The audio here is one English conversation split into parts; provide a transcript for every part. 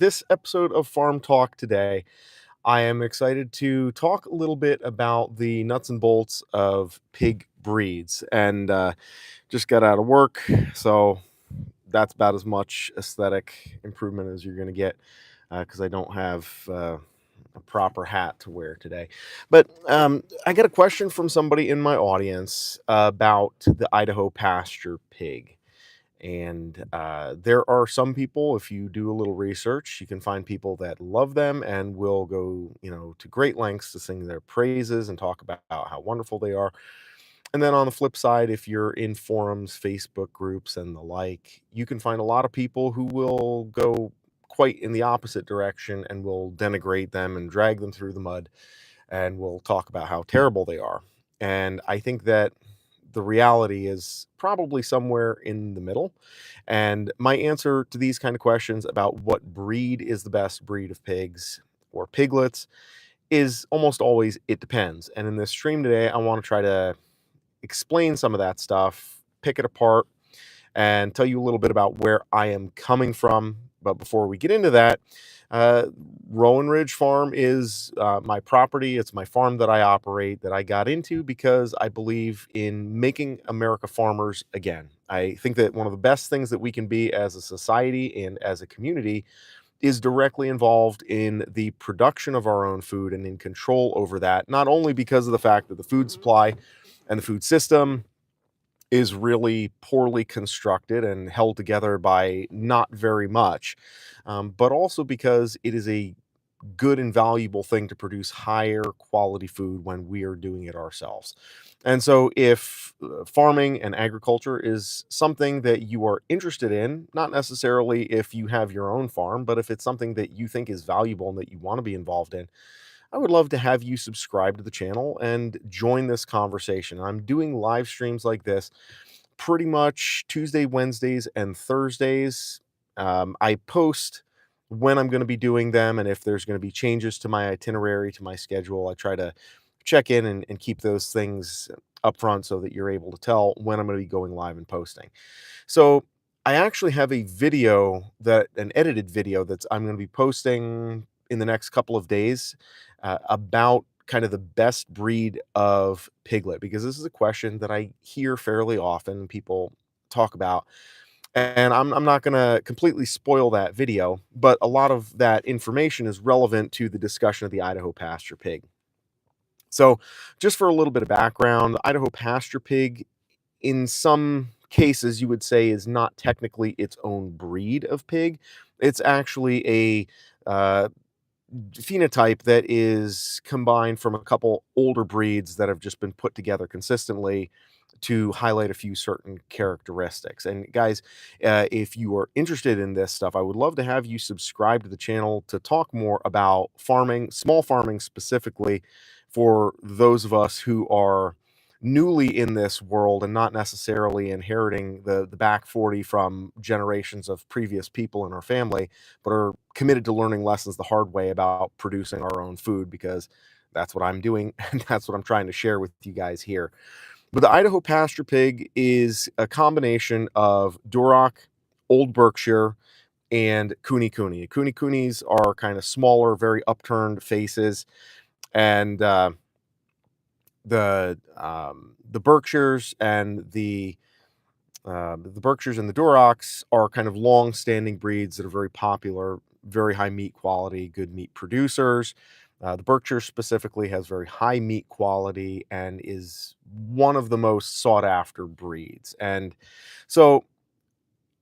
This episode of Farm Talk today, I am excited to talk a little bit about the nuts and bolts of pig breeds. And just got out of work, so that's about as much aesthetic improvement as you're going to get because I don't have a proper hat to wear today. But I got a question from somebody in my audience about the Idaho Pasture Pig. And there are some people, if you do a little research, you can find people that love them and will go, to great lengths to sing their praises and talk about how wonderful they are. And then on the flip side, if you're in forums, Facebook groups, and the like, you can find a lot of people who will go quite in the opposite direction and will denigrate them and drag them through the mud and will talk about how terrible they are. And I think that the reality is probably somewhere in the middle. And my answer to these kind of questions about what breed is the best breed of pigs or piglets is almost always it depends. And in this stream today, I want to try to explain some of that stuff, pick it apart, and tell you a little bit about where I am coming from. But before we get into that, uh, Rowan Ridge Farm is my property. It's my farm that I operate that I got into because I believe in making America farmers again. I think that one of the best things that we can be as a society and as a community is directly involved in the production of our own food and in control over that, not only because of the fact that the food supply and the food system is really poorly constructed and held together by not very much, but also because it is a good and valuable thing to produce higher quality food when we are doing it ourselves. And so, if farming and agriculture is something that you are interested in, not necessarily if you have your own farm, but if it's something that you think is valuable and that you want to be involved in, I would love to have you subscribe to the channel and join this conversation. I'm doing live streams like this pretty much Tuesday, Wednesdays, and Thursdays. I post when I'm going to be doing them and if there's going to be changes to my itinerary, to my schedule. I try to check in and keep those things up front so that you're able to tell when I'm going to be going live and posting. So I actually have a video an edited video that's I'm going to be posting in the next couple of days about kind of the best breed of piglet, because this is a question that I hear fairly often people talk about. And I'm not going to completely spoil that video, but a lot of that information is relevant to the discussion of the Idaho Pasture Pig. So, just for a little bit of background, the Idaho Pasture Pig, in some cases, you would say is not technically its own breed of pig. It's actually a phenotype that is combined from a couple older breeds that have just been put together consistently to highlight a few certain characteristics. And guys, if you are interested in this stuff, I would love to have you subscribe to the channel to talk more about farming, small farming specifically, for those of us who are newly in this world and not necessarily inheriting the back 40 from generations of previous people in our family, but are committed to learning lessons the hard way about producing our own food, because that's what I'm doing and that's what I'm trying to share with you guys here. But the Idaho Pasture Pig is a combination of Duroc, Old Berkshire, and Kune Kune. Kune Kunes are kind of smaller, very upturned faces, and the Berkshires and the Berkshires and the Durocs are kind of long-standing breeds that are very popular, very high meat quality, good meat producers. The Berkshire specifically has very high meat quality and is one of the most sought after breeds. And so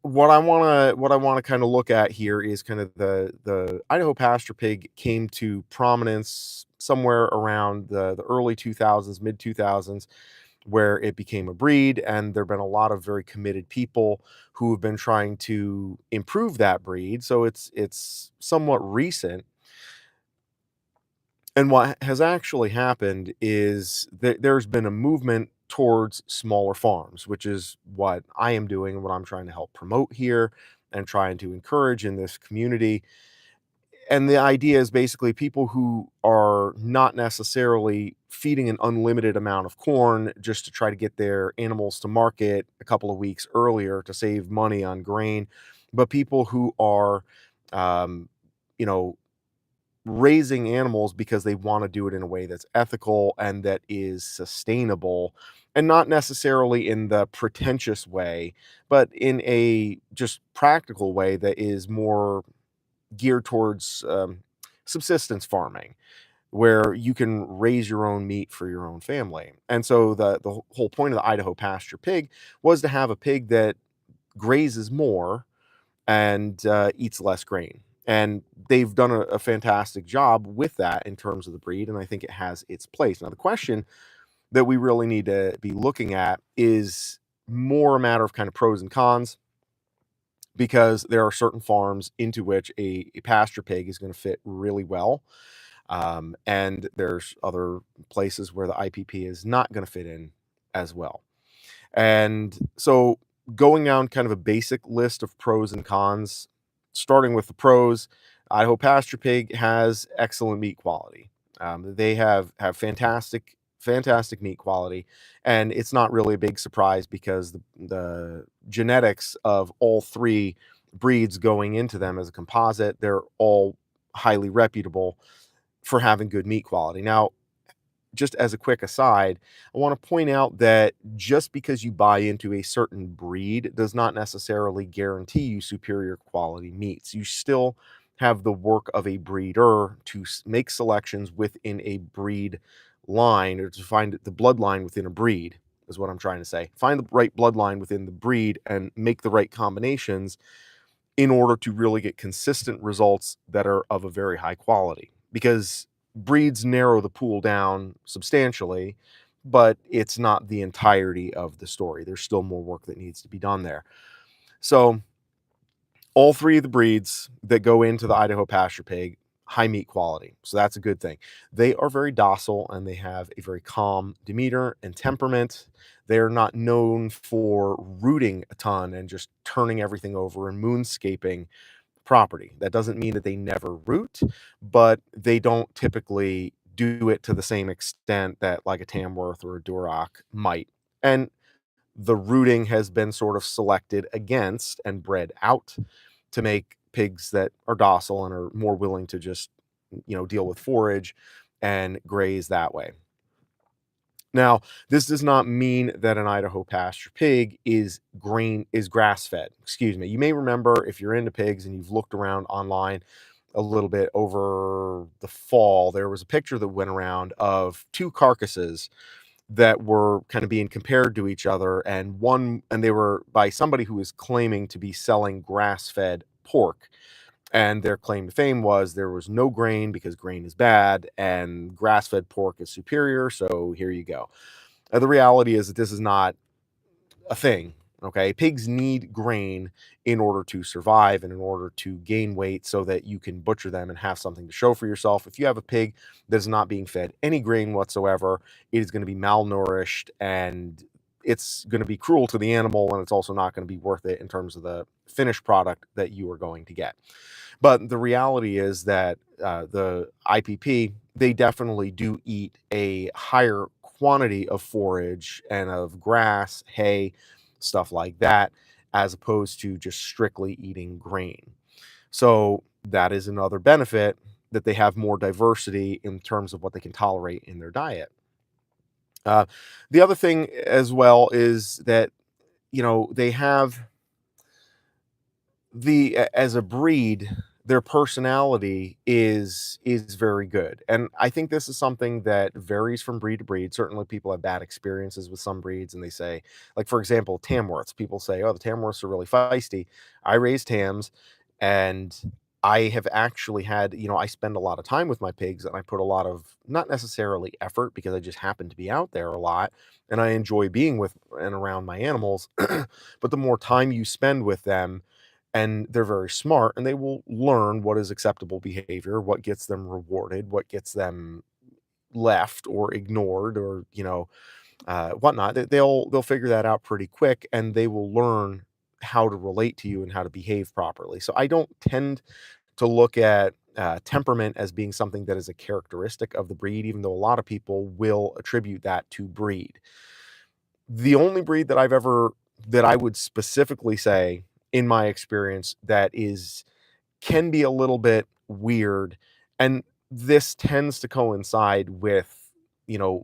what I want to kind of look at here is kind of the Idaho Pasture Pig came to prominence somewhere around the early 2000s, mid 2000s, where it became a breed, and there've been a lot of very committed people who have been trying to improve that breed. So it's somewhat recent. And what has actually happened is that there's been a movement towards smaller farms, which is what I am doing and what I'm trying to help promote here and trying to encourage in this community. And the idea is basically people who are not necessarily feeding an unlimited amount of corn just to try to get their animals to market a couple of weeks earlier to save money on grain, but people who are um, you know, raising animals because they want to do it in a way that's ethical and that is sustainable, and not necessarily in the pretentious way, but in a just practical way that is more geared towards subsistence farming, where you can raise your own meat for your own family. And so the whole point of the Idaho pasture pig was to have a pig that grazes more and eats less grain. And they've done a fantastic job with that in terms of the breed, and I think it has its place. Now, the question that we really need to be looking at is more a matter of kind of pros and cons, because there are certain farms into which a pasture pig is going to fit really well. And there's other places where the IPP is not going to fit in as well. And so, going down kind of a basic list of pros and cons, starting with the pros, Idaho Pasture Pig has excellent meat quality. They have fantastic meat quality, and it's not really a big surprise because the genetics of all three breeds going into them as a composite, they're all highly reputable for having good meat quality. Now, just as a quick aside, I want to point out that just because you buy into a certain breed does not necessarily guarantee you superior quality meats. You still have the work of a breeder to make selections within a breed line, or to find the bloodline within a breed, is what I'm trying to say. Find the right bloodline within the breed and make the right combinations in order to really get consistent results that are of a very high quality. Because breeds narrow the pool down substantially, but it's not the entirety of the story. There's still more work that needs to be done there. So, all three of the breeds that go into the Idaho Pasture Pig, high meat quality. So that's a good thing. They are very docile and they have a very calm demeanor and temperament. They're not known for rooting a ton and just turning everything over and moonscaping property. That doesn't mean that they never root, but they don't typically do it to the same extent that like a Tamworth or a Duroc might. And the rooting has been sort of selected against and bred out to make pigs that are docile and are more willing to just, deal with forage and graze that way. Now, this does not mean that an Idaho pasture pig is grass fed. Excuse me. You may remember, if you're into pigs and you've looked around online a little bit over the fall, there was a picture that went around of two carcasses that were kind of being compared to each other, and they were by somebody who was claiming to be selling grass fed pork. And their claim to fame was there was no grain because grain is bad and grass fed pork is superior. So here you go. The reality is that this is not a thing. Okay. Pigs need grain in order to survive and in order to gain weight so that you can butcher them and have something to show for yourself. If you have a pig that is not being fed any grain whatsoever, it is going to be malnourished and it's going to be cruel to the animal. And it's also not going to be worth it in terms of the finished product that you are going to get. But the reality is that the IPP, they definitely do eat a higher quantity of forage and of grass, hay, stuff like that, as opposed to just strictly eating grain. So that is another benefit, that they have more diversity in terms of what they can tolerate in their diet. Uh, the other thing as well is that, they have as a breed, their personality is very good, and I think this is something that varies from breed to breed. Certainly, people have bad experiences with some breeds, and they say, like, for example, Tamworths. People say, "Oh, the Tamworths are really feisty." I raise Tams, and I have actually had, I spend a lot of time with my pigs, and I put a lot of, not necessarily effort, because I just happen to be out there a lot, and I enjoy being with and around my animals. But the more time you spend with them, and they're very smart, and they will learn what is acceptable behavior, what gets them rewarded, what gets them left or ignored, or whatnot. They'll figure that out pretty quick, and they will learn how to relate to you and how to behave properly. So I don't tend to look at temperament as being something that is a characteristic of the breed, even though a lot of people will attribute that to breed. The only breed that I would specifically say, in my experience, that is can be a little bit weird. And this tends to coincide with,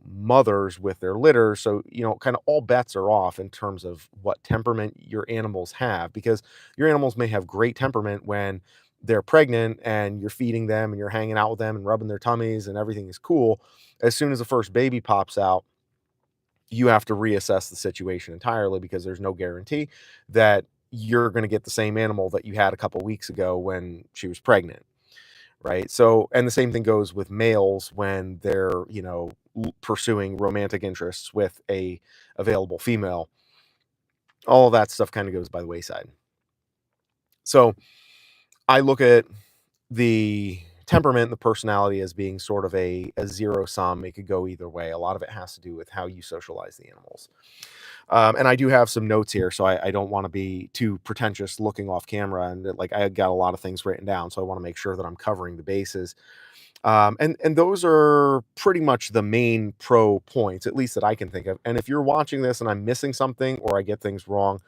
mothers with their litter. So, kind of all bets are off in terms of what temperament your animals have, because your animals may have great temperament when they're pregnant and you're feeding them and you're hanging out with them and rubbing their tummies and everything is cool. As soon as the first baby pops out, you have to reassess the situation entirely, because there's no guarantee that you're going to get the same animal that you had a couple weeks ago when she was pregnant, right? So, and the same thing goes with males when they're, pursuing romantic interests with a available female. All of that stuff kind of goes by the wayside. So, I look at the temperament and the personality as being sort of a zero sum. It could go either way. A lot of it has to do with how you socialize the animals. And I do have some notes here, so I don't want to be too pretentious looking off camera. And like, I got a lot of things written down, so I want to make sure that I'm covering the bases. And those are pretty much the main pro points, at least that I can think of. And if you're watching this and I'm missing something or I get things wrong,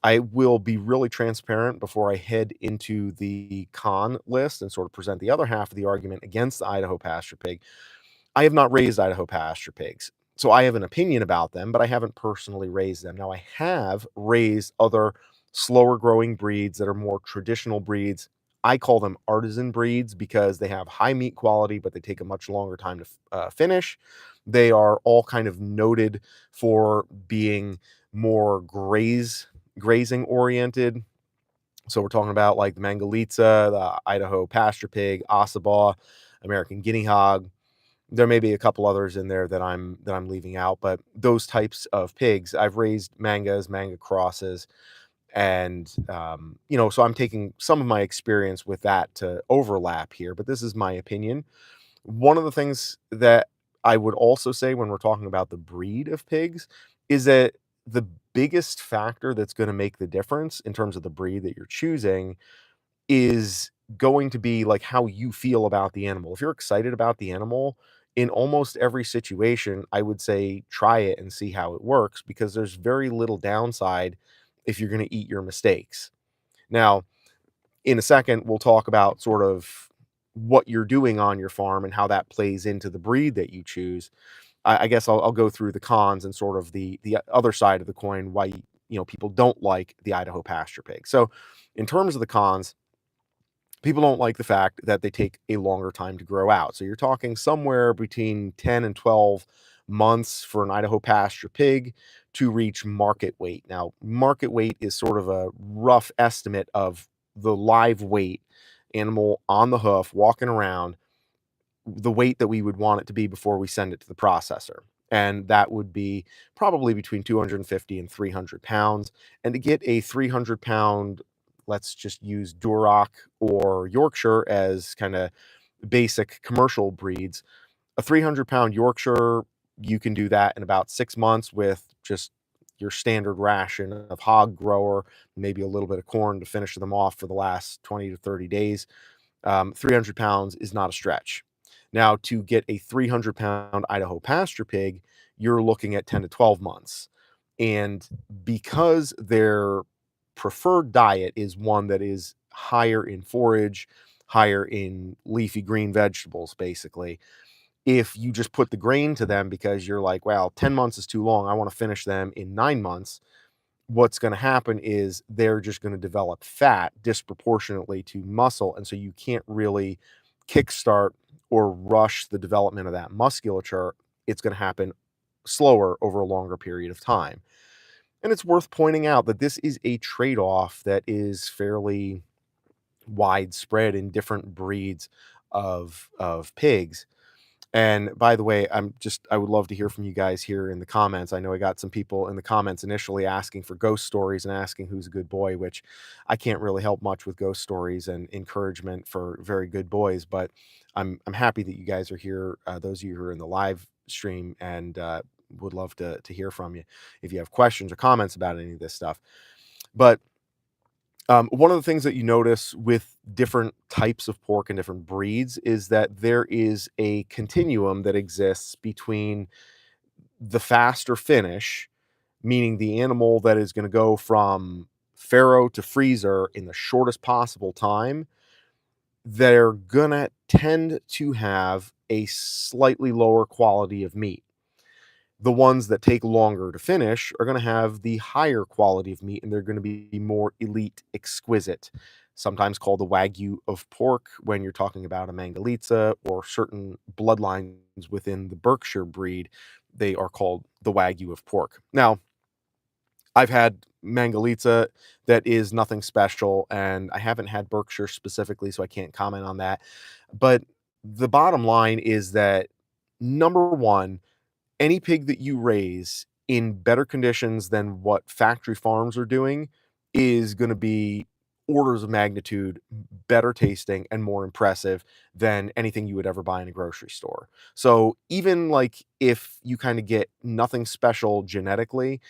I will be really transparent before I head into the con list and sort of present the other half of the argument against the Idaho Pasture Pig. I have not raised Idaho Pasture Pigs, so I have an opinion about them, but I haven't personally raised them. Now, I have raised other slower growing breeds that are more traditional breeds. I call them artisan breeds because they have high meat quality, but they take a much longer time to finish. They are all kind of noted for being more grazing oriented. So we're talking about like the Mangalitsa, the Idaho Pasture Pig, Ossabaw, American Guinea Hog. There may be a couple others in there that I'm leaving out, but those types of pigs, I've raised mangas, manga crosses, and so I'm taking some of my experience with that to overlap here, but this is my opinion. One of the things that I would also say when we're talking about the breed of pigs is that the biggest factor that's going to make the difference in terms of the breed that you're choosing is going to be like how you feel about the animal. If you're excited about the animal, in almost every situation, I would say try it and see how it works, because there's very little downside if you're going to eat your mistakes. Now, in a second, we'll talk about sort of what you're doing on your farm and how that plays into the breed that you choose. I guess I'll go through the cons and sort of the other side of the coin, why people don't like the Idaho pasture pig. So, in terms of the cons, people don't like the fact that they take a longer time to grow out. So you're talking somewhere between 10 and 12 months for an Idaho pasture pig to reach market weight. Now, market weight is sort of a rough estimate of the live weight animal on the hoof walking around, the weight that we would want it to be before we send it to the processor. And that would be probably between 250 and 300 pounds. And to get a 300-pound, let's just use Duroc or Yorkshire as kind of basic commercial breeds, a 300-pound Yorkshire, you can do that in about 6 months with just your standard ration of hog grower, maybe a little bit of corn to finish them off for the last 20 to 30 days. 300 pounds is not a stretch. Now, to get a 300-pound Idaho pasture pig, you're looking at 10 to 12 months. And because their preferred diet is one that is higher in forage, higher in leafy green vegetables, basically, if you just put the grain to them because you're like, well, 10 months is too long, I want to finish them in 9 months, what's going to happen is they're just going to develop fat disproportionately to muscle. And so you can't really kickstart or rush the development of that musculature. It's going to happen slower over a longer period of time. And it's worth pointing out that this is a trade off that is fairly widespread in different breeds of pigs. And by the way, I would love to hear from you guys here in the comments. I know I got some people in the comments initially asking for ghost stories and asking who's a good boy, which I can't really help much with ghost stories and encouragement for very good boys, but I'm happy that you guys are here, those of you who are in the live stream, and would love to hear from you if you have questions or comments about any of this stuff. But one of the things that you notice with different types of pork and different breeds is that there is a continuum that exists between the faster finish, meaning the animal that is going to go from farrow to freezer in the shortest possible time, they're gonna tend to have a slightly lower quality of meat. The ones that take longer to finish are gonna have the higher quality of meat, and they're gonna be more elite, exquisite, sometimes called the Wagyu of pork when you're talking about a Mangalitsa or certain bloodlines within the Berkshire breed, they are called the Wagyu of pork. Now, I've had Mangalitsa that is nothing special, and I haven't had Berkshire specifically, so I can't comment on that. But the bottom line is that, number 1, any pig that you raise in better conditions than what factory farms are doing is gonna be orders of magnitude better tasting and more impressive than anything you would ever buy in a grocery store. So, even, like, if you kinda get nothing special genetically,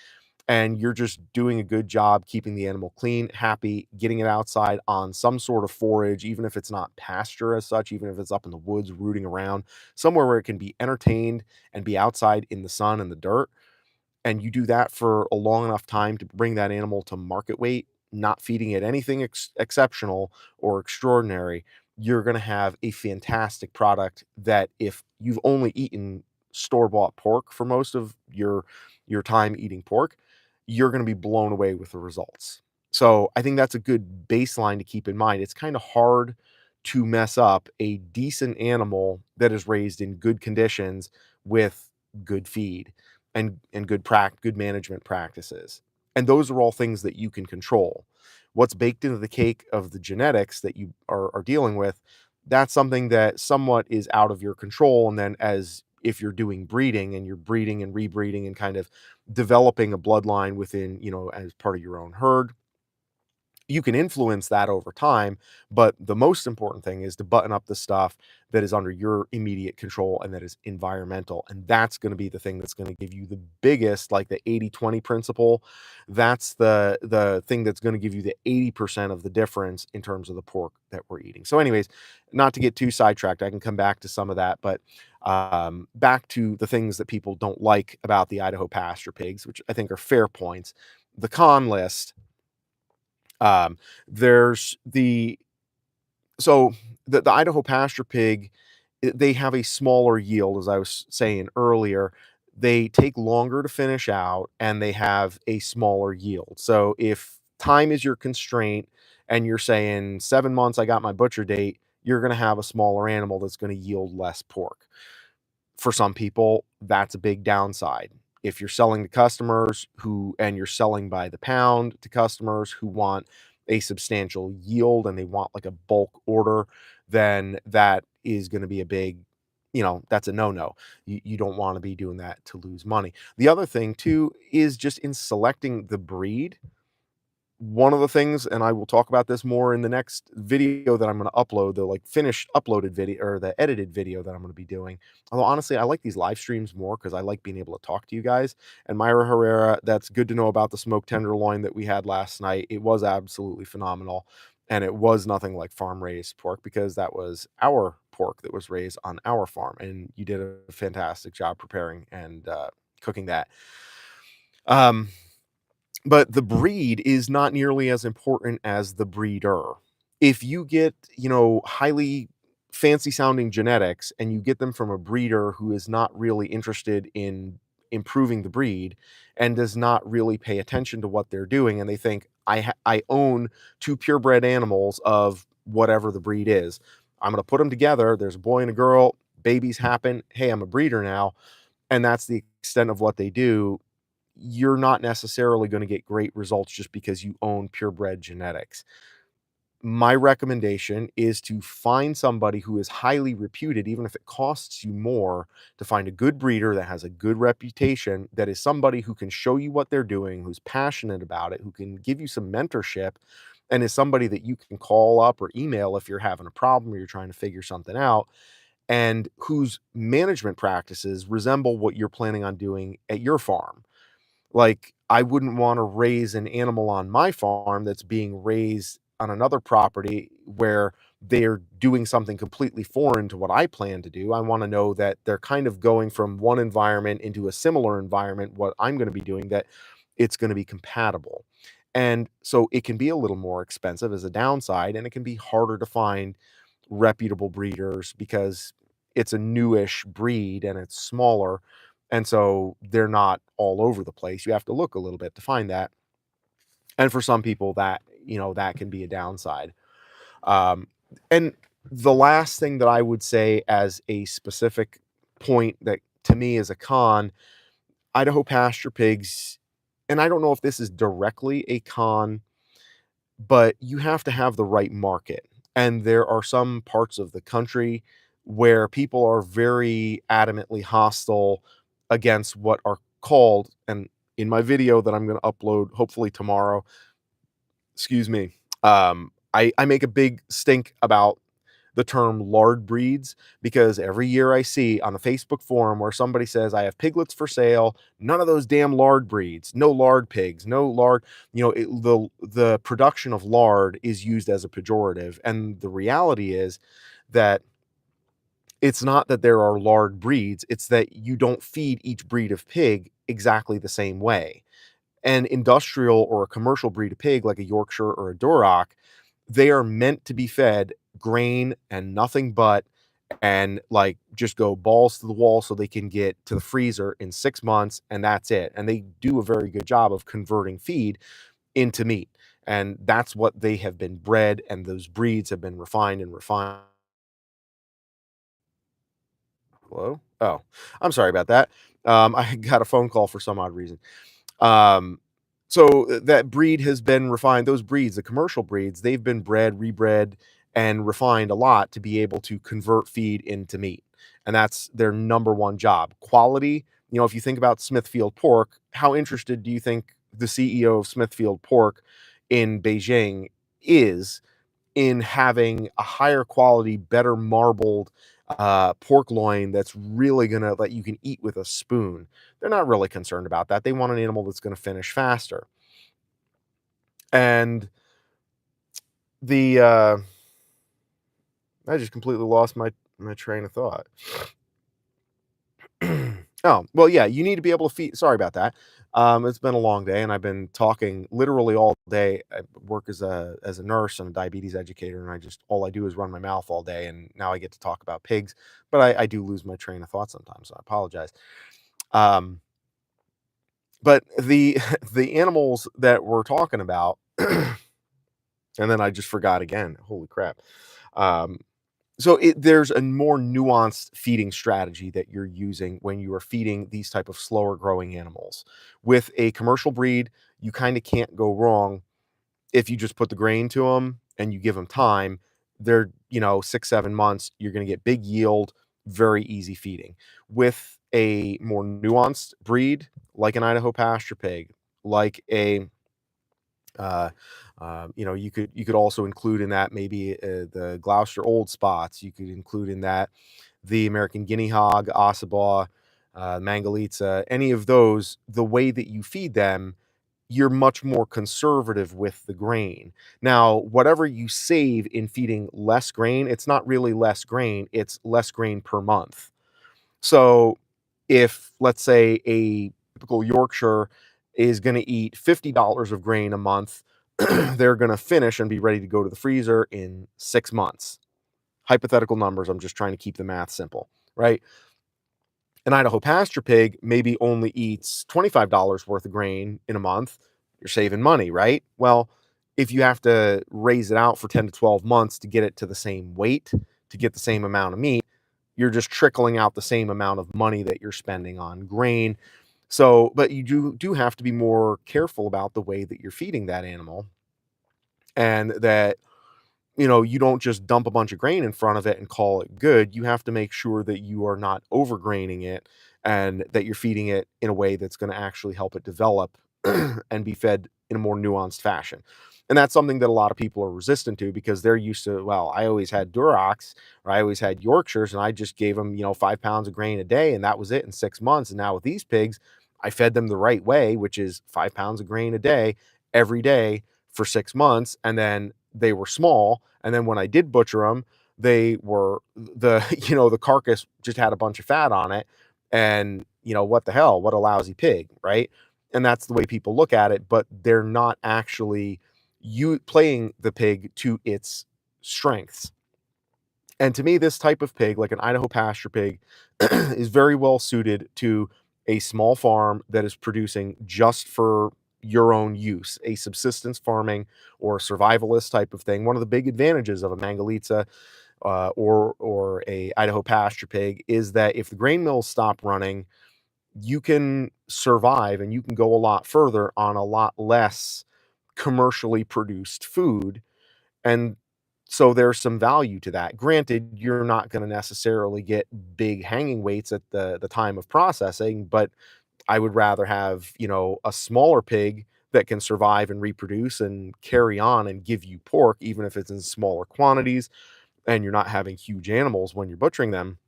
and you're just doing a good job keeping the animal clean, happy, getting it outside on some sort of forage, even if it's not pasture as such, even if it's up in the woods rooting around, somewhere where it can be entertained and be outside in the sun and the dirt, and you do that for a long enough time to bring that animal to market weight, not feeding it anything exceptional or extraordinary, you're going to have a fantastic product that if you've only eaten store-bought pork for most of your time eating pork, you're going to be blown away with the results. So I think that's a good baseline to keep in mind. It's kind of hard to mess up a decent animal that is raised in good conditions with good feed and good management practices. And those are all things that you can control. What's baked into the cake of the genetics that you are dealing with, that's something that somewhat is out of your control. And then as if you're doing breeding and you're breeding and rebreeding and kind of developing a bloodline within, as part of your own herd, you can influence that over time, but the most important thing is to button up the stuff that is under your immediate control and that is environmental. And that's going to be the thing that's going to give you the biggest, like the 80-20 principle. That's the thing that's going to give you the 80% of the difference in terms of the pork that we're eating. So, anyways, not to get too sidetracked, I can come back to some of that, but back to the things that people don't like about the Idaho pasture pigs, which I think are fair points. The con list, there's the so the Idaho pasture pig, they have a smaller yield, as I was saying earlier. They take longer to finish out, and they have a smaller yield. So if time is your constraint and you're saying 7 months, I got my butcher date, you're gonna have a smaller animal that's gonna yield less pork. For some people, that's a big downside. If you're selling to customers and you're selling by the pound to customers who want a substantial yield and they want like a bulk order, then that is going to be a big, that's a no-no. You don't want to be doing that to lose money. The other thing too is just in selecting the breed, one of the things, and I will talk about this more in the next video that I'm going to upload, the like finished uploaded video or the edited video that I'm going to be doing. Although honestly, I like these live streams more because I like being able to talk to you guys. And Myra Herrera, that's good to know about the smoked tenderloin that we had last night. It was absolutely phenomenal. And it was nothing like farm raised pork because that was our pork that was raised on our farm. And you did a fantastic job preparing and cooking that. Um, but the breed is not nearly as important as the breeder. If you get, highly fancy sounding genetics and you get them from a breeder who is not really interested in improving the breed and does not really pay attention to what they're doing, and they think I own two purebred animals of whatever the breed is. I'm going to put them together. There's a boy and a girl. Babies happen. Hey, I'm a breeder now, and that's the extent of what they do. You're not necessarily going to get great results just because you own purebred genetics. My recommendation is to find somebody who is highly reputed, even if it costs you more, to find a good breeder that has a good reputation, that is somebody who can show you what they're doing, who's passionate about it, who can give you some mentorship, and is somebody that you can call up or email if you're having a problem or you're trying to figure something out, and whose management practices resemble what you're planning on doing at your farm. Like, I wouldn't wanna raise an animal on my farm that's being raised on another property where they're doing something completely foreign to what I plan to do. I wanna know that they're kind of going from one environment into a similar environment, what I'm gonna be doing, that it's gonna be compatible. And so it can be a little more expensive as a downside, and it can be harder to find reputable breeders because it's a newish breed and it's smaller. And so they're not all over the place. You have to look a little bit to find that. And for some people that, that can be a downside. Um, and the last thing that I would say as a specific point that to me is a con, Idaho pasture pigs, and I don't know if this is directly a con, but you have to have the right market. And there are some parts of the country where people are very adamantly hostile against what are called, and in my video that I'm going to upload hopefully tomorrow, excuse me, I make a big stink about the term lard breeds because every year I see on the Facebook forum where somebody says, I have piglets for sale, none of those damn lard breeds, no lard pigs, no lard, the production of lard is used as a pejorative. And the reality is that it's not that there are lard breeds, it's that you don't feed each breed of pig exactly the same way. An industrial or a commercial breed of pig, like a Yorkshire or a Duroc, they are meant to be fed grain and nothing but, and like just go balls to the wall so they can get to the freezer in 6 months and that's it. And they do a very good job of converting feed into meat. And that's what they have been bred, and those breeds have been refined and refined. Hello? Oh, I'm sorry about that. I got a phone call for some odd reason. Um, so that breed has been refined. Those breeds, the commercial breeds, they've been bred, rebred, and refined a lot to be able to convert feed into meat. And that's their number one job. Quality, if you think about Smithfield pork, how interested do you think the CEO of Smithfield pork in Beijing is in having a higher quality, better marbled pork loin that's really gonna that you can eat with a spoon? They're not really concerned about that. They want an animal that's gonna finish faster. And the I just completely lost my train of thought. Oh, well, yeah, you need to be able to feed. Sorry about that. It's been a long day, and I've been talking literally all day. I work as a nurse and a diabetes educator, and all I do is run my mouth all day. And now I get to talk about pigs, but I do lose my train of thought sometimes, so I apologize. Um, but the the animals that we're talking about, and then I just forgot again. Holy crap! Um, there's a more nuanced feeding strategy that you're using when you are feeding these type of slower growing animals. With a commercial breed, you kind of can't go wrong if you just put the grain to them and you give them time. They're, 6, 7 months, you're going to get big yield, very easy feeding. With a more nuanced breed, like an Idaho pasture pig, like a uh, you could also include in that maybe the Gloucester Old Spots. You could include in that the American Guinea Hog, Ossabaw, Mangalitsa, any of those. The way that you feed them, you're much more conservative with the grain. Now, whatever you save in feeding less grain, it's not really less grain; it's less grain per month. So if, let's say, a typical Yorkshire is going to eat $50 of grain a month, they're going to finish and be ready to go to the freezer in 6 months. Hypothetical numbers. I'm just trying to keep the math simple, right? An Idaho pasture pig maybe only eats $25 worth of grain in a month. You're saving money, right? Well, if you have to raise it out for 10 to 12 months to get it to the same weight, to get the same amount of meat, you're just trickling out the same amount of money that you're spending on grain. So, but you do have to be more careful about the way that you're feeding that animal, and that you don't just dump a bunch of grain in front of it and call it good. You have to make sure that you are not overgraining it and that you're feeding it in a way that's going to actually help it develop and be fed in a more nuanced fashion. And that's something that a lot of people are resistant to because they're used to, well, I always had Durocs or I always had Yorkshires and I just gave them, 5 pounds of grain a day and that was it in 6 months. And now with these pigs, I fed them the right way, which is 5 pounds of grain a day every day for 6 months. And then they were small. And then when I did butcher them, they were the carcass just had a bunch of fat on it. And what the hell, what a lousy pig, right? And that's the way people look at it, but they're not actually you playing the pig to its strengths. And to me, this type of pig, like an Idaho pasture pig, is very well suited to a small farm that is producing just for your own use, a subsistence farming or survivalist type of thing. One of the big advantages of a Mangalitsa or a Idaho pasture pig is that if the grain mills stop running, you can survive and you can go a lot further on a lot less commercially produced food, and so there's some value to that. Granted, you're not gonna necessarily get big hanging weights at the time of processing, but I would rather have, a smaller pig that can survive and reproduce and carry on and give you pork, even if it's in smaller quantities and you're not having huge animals when you're butchering them.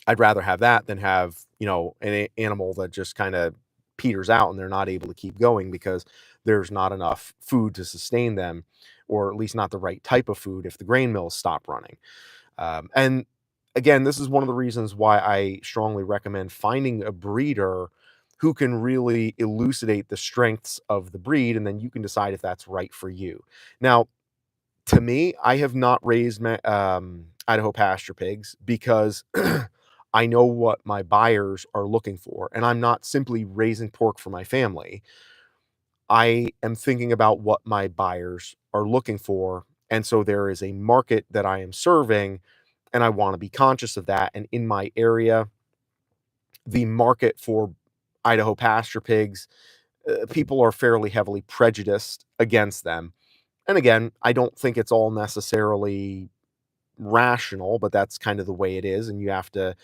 I'd rather have that than have, an animal that just kinda peters out and they're not able to keep going because there's not enough food to sustain them, or at least not the right type of food if the grain mills stop running. And again, this is one of the reasons why I strongly recommend finding a breeder who can really elucidate the strengths of the breed, and then you can decide if that's right for you. Now, to me, I have not raised Idaho pasture pigs because I know what my buyers are looking for, and I'm not simply raising pork for my family. I am thinking about what my buyers are looking for, and so there is a market that I am serving, and I wanna be conscious of that, and in my area, the market for Idaho pasture pigs, people are fairly heavily prejudiced against them, and again, I don't think it's all necessarily rational, but that's kind of the way it is, and you have to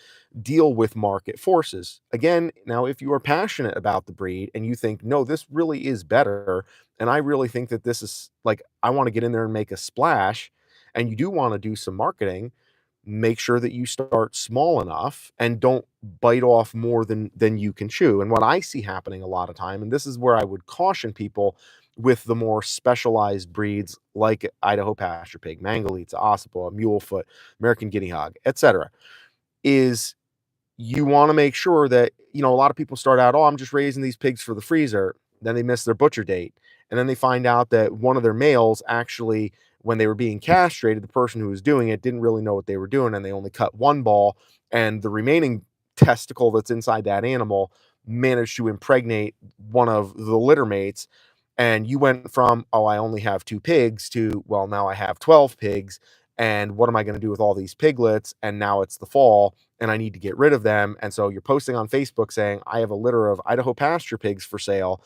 deal with market forces. Again, now, if you are passionate about the breed and you think, no, this really is better, and I really think that this is like, I want to get in there and make a splash, and you do want to do some marketing, make sure that you start small enough and don't bite off more than you can chew. And what I see happening a lot of time, and this is where I would caution people with the more specialized breeds like Idaho Pasture Pig, Mangalitsa, Ossipoo, Mulefoot, American Guinea Hog, etc., is you wanna make sure that, a lot of people start out, "Oh, I'm just raising these pigs for the freezer." Then they miss their butcher date, and then they find out that one of their males actually, when they were being castrated, the person who was doing it didn't really know what they were doing, and they only cut one ball, and the remaining testicle that's inside that animal managed to impregnate one of the litter mates, and you went from, "Oh, I only have 2 pigs," to, "Well, now I have 12 pigs, and what am I gonna do with all these piglets? And now it's the fall, and I need to get rid of them." And so you're posting on Facebook saying, "I have a litter of Idaho pasture pigs for sale."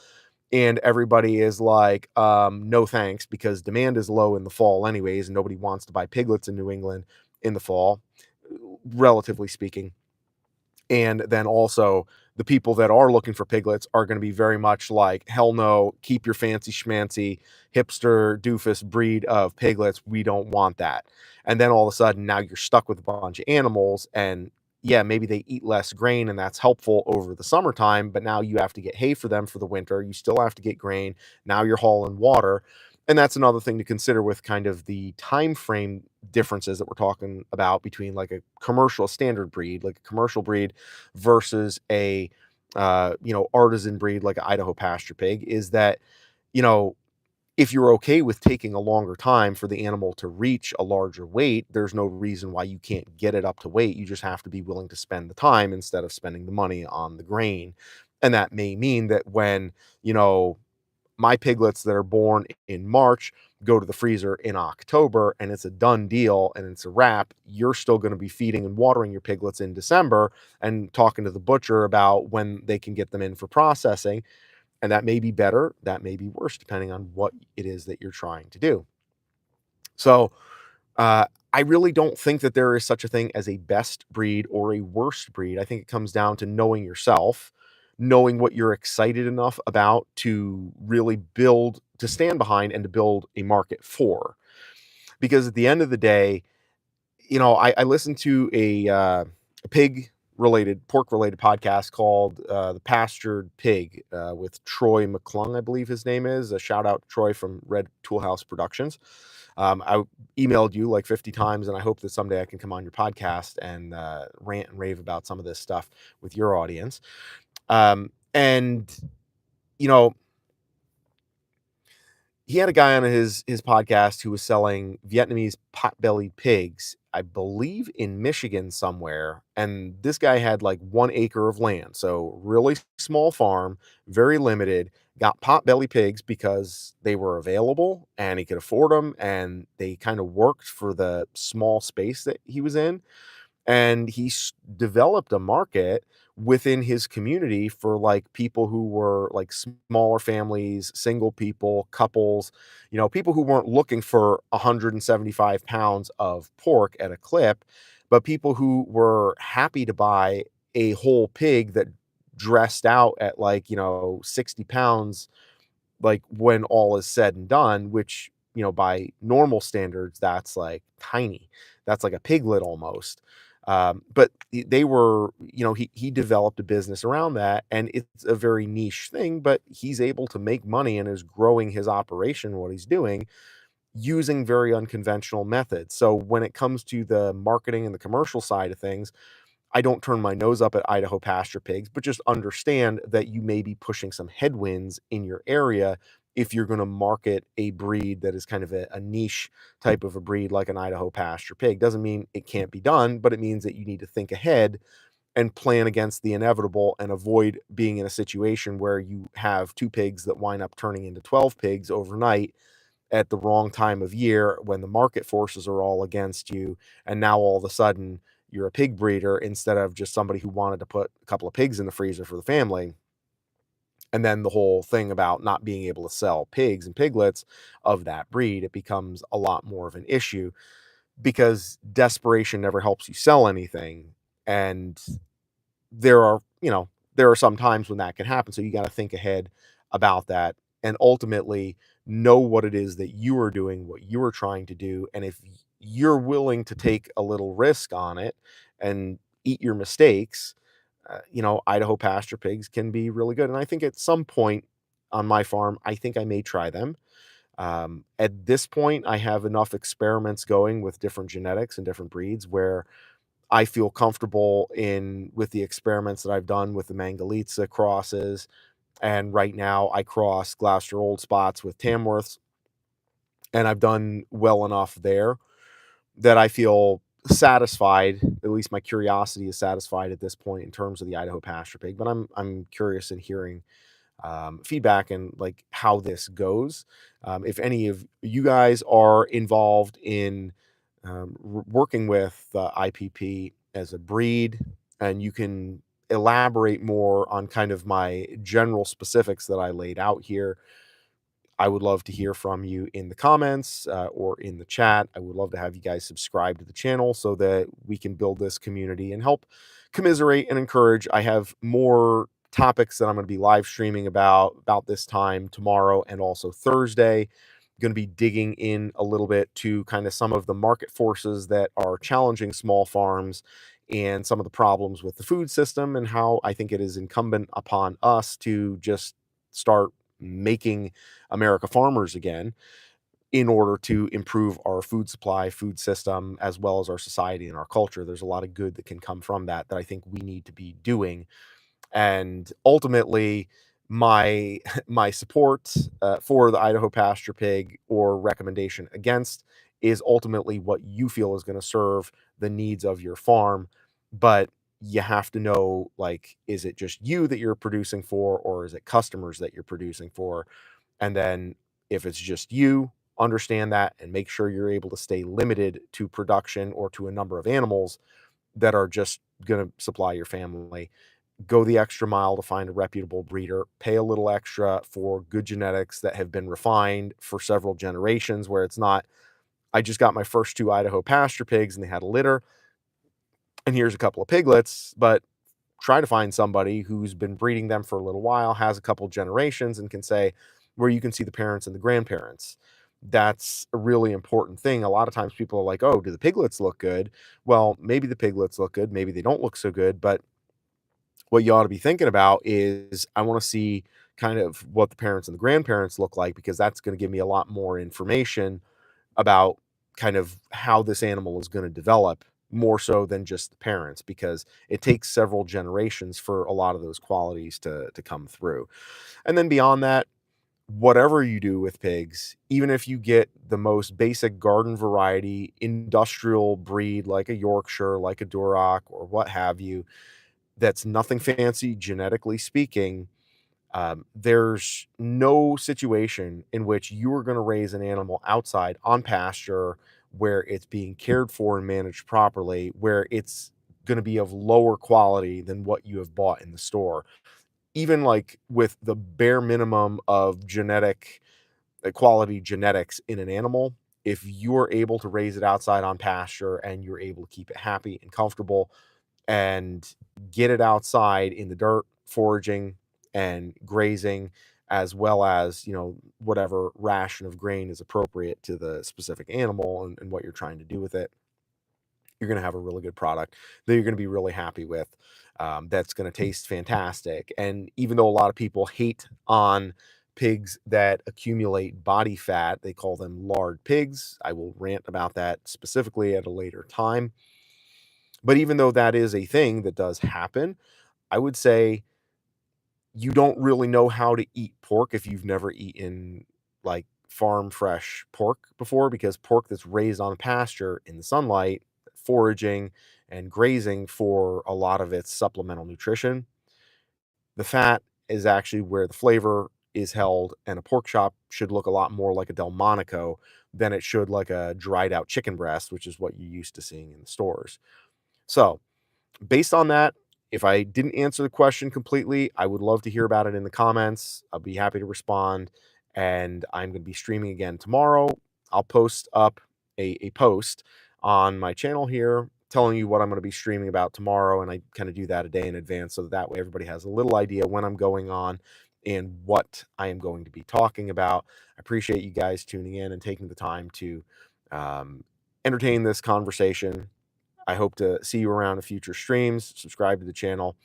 And everybody is like, no thanks, because demand is low in the fall anyways, and nobody wants to buy piglets in New England in the fall, relatively speaking. And then also, the people that are looking for piglets are gonna be very much like, "Hell no, keep your fancy schmancy hipster doofus breed of piglets, we don't want that." And then all of a sudden, now you're stuck with a bunch of animals, and yeah, maybe they eat less grain, and that's helpful over the summertime, but now you have to get hay for them for the winter, you still have to get grain, now you're hauling water, and that's another thing to consider with kind of the time frame differences that we're talking about between, like, a commercial standard breed, like a commercial breed versus a, artisan breed like an Idaho pasture pig, is that, you know, if you're okay with taking a longer time for the animal to reach a larger weight, there's no reason why you can't get it up to weight. You just have to be willing to spend the time instead of spending the money on the grain. And that may mean that when, you know, my piglets that are born in March go to the freezer in October and it's a done deal and it's a wrap, you're still going to be feeding and watering your piglets in December and talking to the butcher about when they can get them in for processing. And that may be better, that may be worse, depending on what it is that you're trying to do. So, I really don't think that there is such a thing as a best breed or a worst breed. I think it comes down to knowing yourself, knowing what you're excited enough about to really build, to stand behind, and to build a market for. Because at the end of the day, I listened to a pig related, pork related podcast called The Pastured Pig with Troy McClung, I believe his name is. A shout out to Troy from Red Toolhouse Productions. I emailed you like 50 times, and I hope that someday I can come on your podcast and rant and rave about some of this stuff with your audience. And, you know, he had a guy on his podcast who was selling Vietnamese pot-bellied pigs, I believe in Michigan somewhere, and this guy had, like, 1 acre of land, so really small farm, very limited, got pot-belly pigs because they were available and he could afford them, and they kinda worked for the small space that he was in, and developed a market within his community for like people who were like smaller families, single people, couples, people who weren't looking for 175 pounds of pork at a clip, but people who were happy to buy a whole pig that dressed out at like 60 pounds, like, when all is said and done, which, by normal standards, that's, like, tiny. That's like a piglet almost. But they were he developed a business around that, and it's a very niche thing, but he's able to make money and is growing his operation, what he's doing, using very unconventional methods. So when it comes to the marketing and the commercial side of things, I don't turn my nose up at Idaho Pasture Pigs, but just understand that you may be pushing some headwinds in your area if you're gonna market a breed that is kind of a niche type of a breed like an Idaho Pasture Pig. Doesn't mean it can't be done, but it means that you need to think ahead and plan against the inevitable and avoid being in a situation where you have 2 pigs that wind up turning into 12 pigs overnight at the wrong time of year when the market forces are all against you, and now all of a sudden you're a pig breeder instead of just somebody who wanted to put a couple of pigs in the freezer for the family. And then the whole thing about not being able to sell pigs and piglets of that breed, it becomes a lot more of an issue because desperation never helps you sell anything. And there are some times when that can happen, so you gotta think ahead about that and ultimately know what it is that you are doing, what you are trying to do, and if you're willing to take a little risk on it and eat your mistakes, Idaho pasture pigs can be really good, and I think at some point on my farm, I think I may try them. At this point, I have enough experiments going with different genetics and different breeds where I feel comfortable in with the experiments that I've done with the Mangalitsa crosses, and right now I cross Gloucester Old Spots with Tamworths, and I've done well enough there that I feel satisfied. At least my curiosity is satisfied at this point in terms of the Idaho Pasture Pig. But I'm curious in hearing feedback and like how this goes. If any of you guys are involved in working with IPP as a breed, and you can elaborate more on kind of my general specifics that I laid out here, I would love to hear from you in the comments or in the chat. I would love to have you guys subscribe to the channel so that we can build this community and help commiserate and encourage. I have more topics that I'm going to be live streaming about this time tomorrow and also Thursday. Going to be digging in a little bit to kind of some of the market forces that are challenging small farms and some of the problems with the food system, and how I think it is incumbent upon us to just start making America farmers again in order to improve our food supply, food system, as well as our society and our culture. There's a lot of good that can come from that I think we need to be doing. And ultimately, my my support for the Idaho pasture pig or recommendation against is ultimately what you feel is going to serve the needs of your farm. But you have to know, like, is it just you that you're producing for, or is it customers that you're producing for? And then if it's just you, understand that and make sure you're able to stay limited to production or to a number of animals that are just going to supply your family. Go the extra mile to find a reputable breeder, pay a little extra for good genetics that have been refined for several generations, where it's not, I just got my first 2 Idaho pasture pigs and they had a litter, and here's a couple of piglets, but try to find somebody who's been breeding them for a little while, has a couple generations, and can say where you can see the parents and the grandparents. That's a really important thing. A lot of times people are like, "Oh, do the piglets look good?" Well, maybe the piglets look good, maybe they don't look so good, but what you ought to be thinking about is I want to see kind of what the parents and the grandparents look like, because that's going to give me a lot more information about kind of how this animal is going to develop, more so than just the parents, because it takes several generations for a lot of those qualities to come through. And then beyond that, whatever you do with pigs, even if you get the most basic garden variety industrial breed like a Yorkshire, like a Duroc, or what have you, that's nothing fancy genetically speaking, there's no situation in which you are going to raise an animal outside on pasture where it's being cared for and managed properly, where it's going to be of lower quality than what you have bought in the store. Even like with the bare minimum of quality genetics in an animal, if you're able to raise it outside on pasture and you're able to keep it happy and comfortable and get it outside in the dirt, foraging and grazing, as well as, whatever ration of grain is appropriate to the specific animal and what you're trying to do with it, you're going to have a really good product that you're going to be really happy with. That's going to taste fantastic. And even though a lot of people hate on pigs that accumulate body fat, they call them lard pigs. I will rant about that specifically at a later time. But even though that is a thing that does happen, I would say you don't really know how to eat pork if you've never eaten like farm fresh pork before, because pork that's raised on pasture in the sunlight, foraging and grazing for a lot of its supplemental nutrition, the fat is actually where the flavor is held, and a pork chop should look a lot more like a Delmonico than it should like a dried out chicken breast, which is what you're used to seeing in the stores. So, based on that, if I didn't answer the question completely, I would love to hear about it in the comments. I'll be happy to respond. And I'm going to be streaming again tomorrow. I'll post up a post on my channel here telling you what I'm going to be streaming about tomorrow. And I kind of do that a day in advance so that way everybody has a little idea when I'm going on and what I am going to be talking about. I appreciate you guys tuning in and taking the time to um, entertain this conversation. I hope to see you around in future streams. Subscribe to the channel,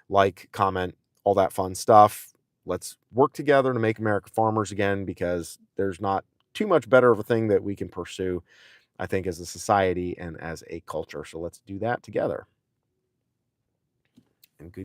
like, comment, all that fun stuff. Let's work together to make America farmers again, because there's not too much better of a thing that we can pursue, I think, as a society and as a culture. So let's do that together.